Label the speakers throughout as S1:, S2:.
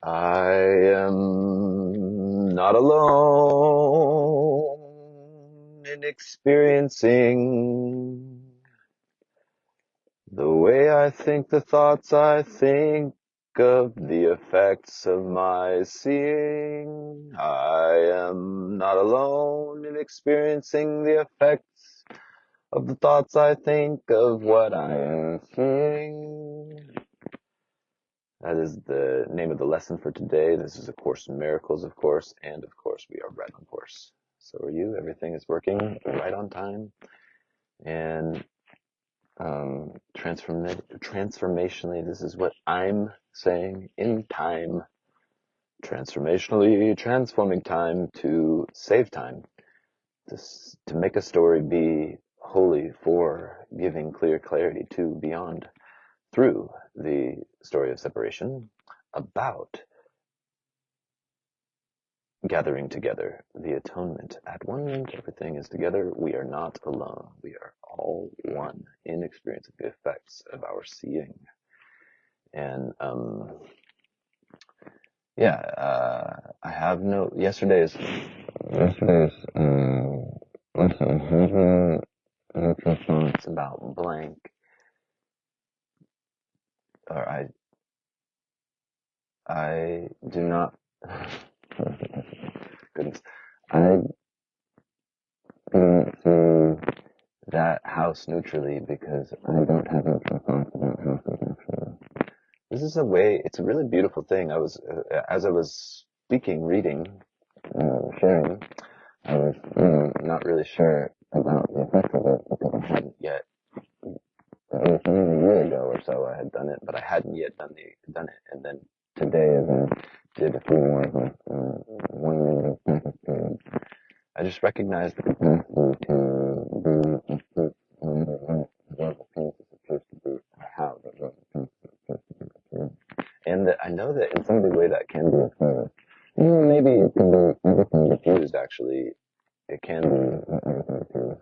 S1: I am not alone in experiencing the way I think, the thoughts I think of, the effects of my seeing. I am not alone in experiencing the effects of the thoughts I think of what I am seeing. That is the name of the lesson for today. This is A Course in Miracles, of course, and of course we are right on course. So are you. Everything is working right on time. And transformationally, this is what I'm saying, in time, transformationally transforming time to save time, to make a story be holy for giving clear clarity to beyond, through the story of separation, about gathering together, the atonement. At one moment, everything is together. We are not alone. We are all one in experiencing the effects of our seeing. And I have no yesterday's lesson. Neutral thoughts about blank, or I do not. Goodness, I do not see that house neutrally because I don't have neutral thoughts about houses neutrally. This is a way. It's a really beautiful thing. As I was speaking, reading, sharing, I was, not really sure about the effects of it because I hadn't yet. It was maybe a year ago or so I had done it, but I hadn't yet done it. And then today, as I did a few more of my 1 minute of practice periods, I just recognized the capacity to be a fruit no matter what the piece is supposed to be, or how the piece is supposed to be true. And that I know that in some way that can be a service. Maybe it can be everything diffused, actually. It can be everything diffused.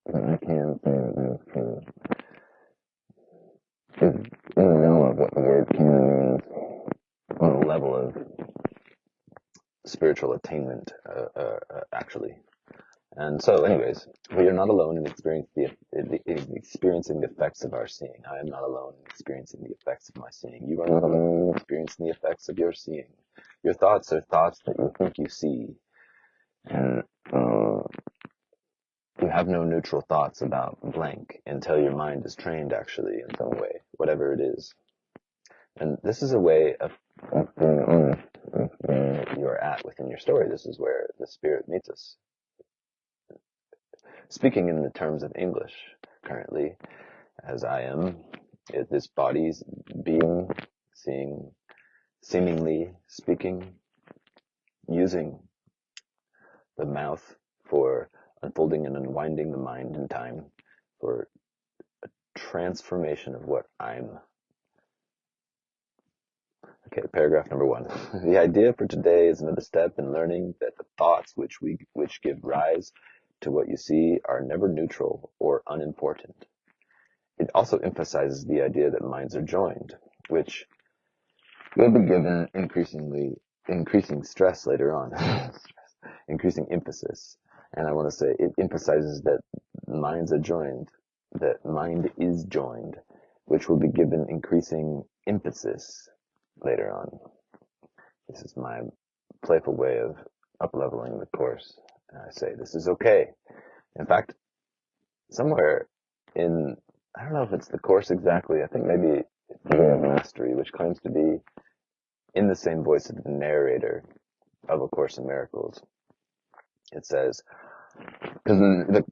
S1: But I can say that that is true. Is in the know of what the word can means on a level of spiritual attainment, actually. And so, anyways, we are not alone in experiencing the effects of our seeing. I am not alone in experiencing the effects of my seeing. You are not alone in experiencing the effects of your seeing. Your thoughts are thoughts that you think you see. And you have no neutral thoughts about blank until your mind is trained, actually, in some way, whatever it is. And this is a way of being honest with where you're at within your story. This is where the spirit meets us. Speaking in the terms of English currently, as I am, this body's being, seeing, seemingly speaking, using the mouth for unfolding and unwinding the mind in time, for a transformation of what I'm. Okay, paragraph number 1. The idea for today is another step in learning that the thoughts which give rise to what you see are never neutral or unimportant. It also emphasizes the idea that minds are joined, which will be given increasing stress later on, increasing emphasis. And I want to say it emphasizes that minds are joined, that mind is joined, which will be given increasing emphasis later on. This is my playful way of up-leveling the course. And I say this is okay. In fact, somewhere in, I don't know if it's the course exactly, I think maybe it's the Way of Mastery, which claims to be in the same voice of the narrator of A Course in Miracles. It says, because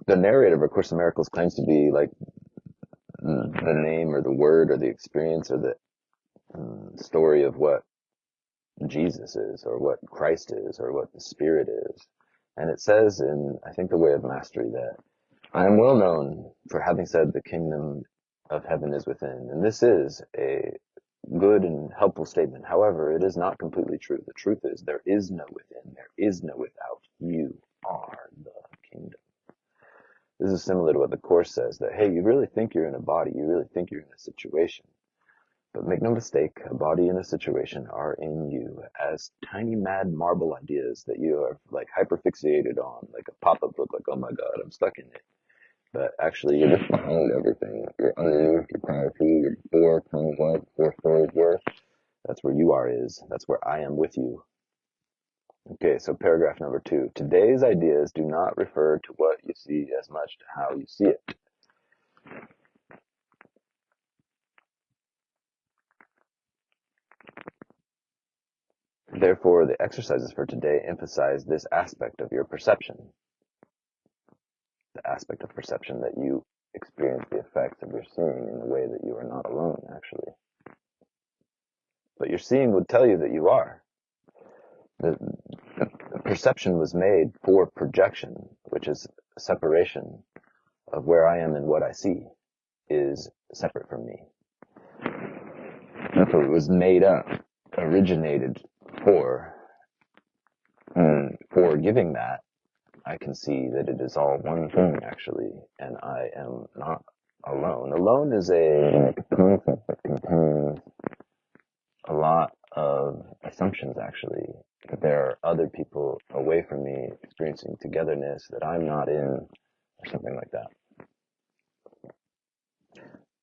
S1: the narrator of A Course in Miracles claims to be like the name or the word or the experience or the story of what Jesus is, or what Christ is, or what the Spirit is. And it says in, I think, the Way of Mastery that I am well known for having said the kingdom of heaven is within. And this is a good and helpful statement. However, it is not completely true. The truth is there is no within, there is no without. You are the kingdom. This is similar to what the Course says, that, hey, you really think you're in a body, you really think you're in a situation. But make no mistake, a body and a situation are in you as tiny mad marble ideas that you are like hyperfixated on, like a pop-up look like, oh my God, I'm stuck in it. But actually, you're just behind everything. You're underneath, you're prior to, you're before, from what, 4 stories worth. That's where you are is. That's where I am with you. Okay, so paragraph number 2. Today's ideas do not refer to what you see as much to how you see it. Therefore, the exercises for today emphasize this aspect of your perception, the aspect of perception that you experience the effects of your seeing in the way that you are not alone, actually. But your seeing would tell you that you are. The perception was made for projection, which is separation of where I am and what I see is separate from me. Therefore, it was made up, originated for, and for giving that, I can see that it is all one thing, actually, and I am not alone. Alone is a concept that contains a lot of assumptions, actually, that there are other people away from me experiencing togetherness that I'm not in, or something like that.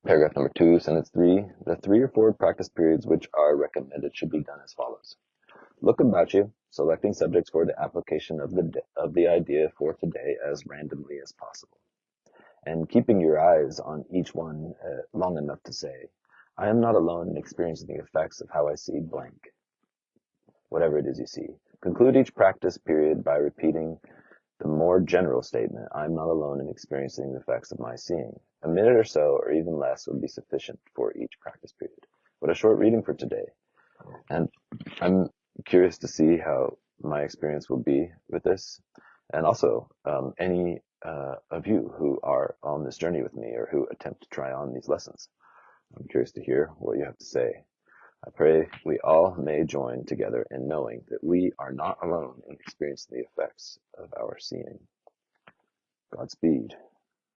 S1: Paragraph number 2, sentence 3. The 3 or 4 practice periods which are recommended should be done as follows. Look about you, selecting subjects for the application of the idea for today as randomly as possible, and keeping your eyes on each one long enough to say, I am not alone in experiencing the effects of how I see blank, whatever it is you see. Conclude each practice period by repeating the more general statement, I am not alone in experiencing the effects of my seeing. A minute or so, or even less, would be sufficient for each practice period. What a short reading for today. And I'm curious to see how my experience will be with this. And also, any of you who are on this journey with me or who attempt to try on these lessons. I'm curious to hear what you have to say. I pray we all may join together in knowing that we are not alone in experiencing the effects of our seeing. Godspeed.